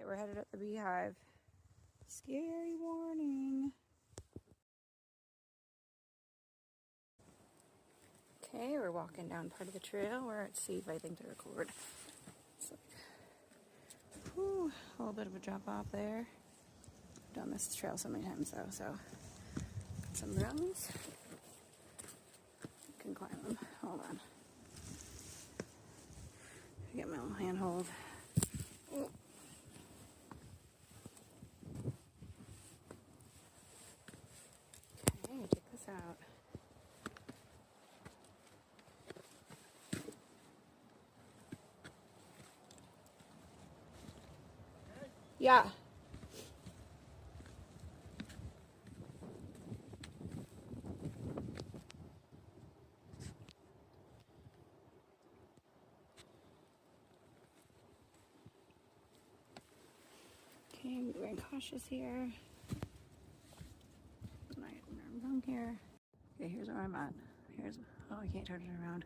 we're headed at the Beehive. Scary warning. Okay, we're walking down part of the trail. We're at Steve, I think, to record. It's like, whew, a little bit of a drop off there. I've done this trail so many times though, so got some rungs. You can climb them. Hold on. Get my little handhold. Oh. Okay, check this out. Yeah. Okay, I'm being cautious here. I'm here. Okay, here's where I'm at. Oh, I can't turn it around.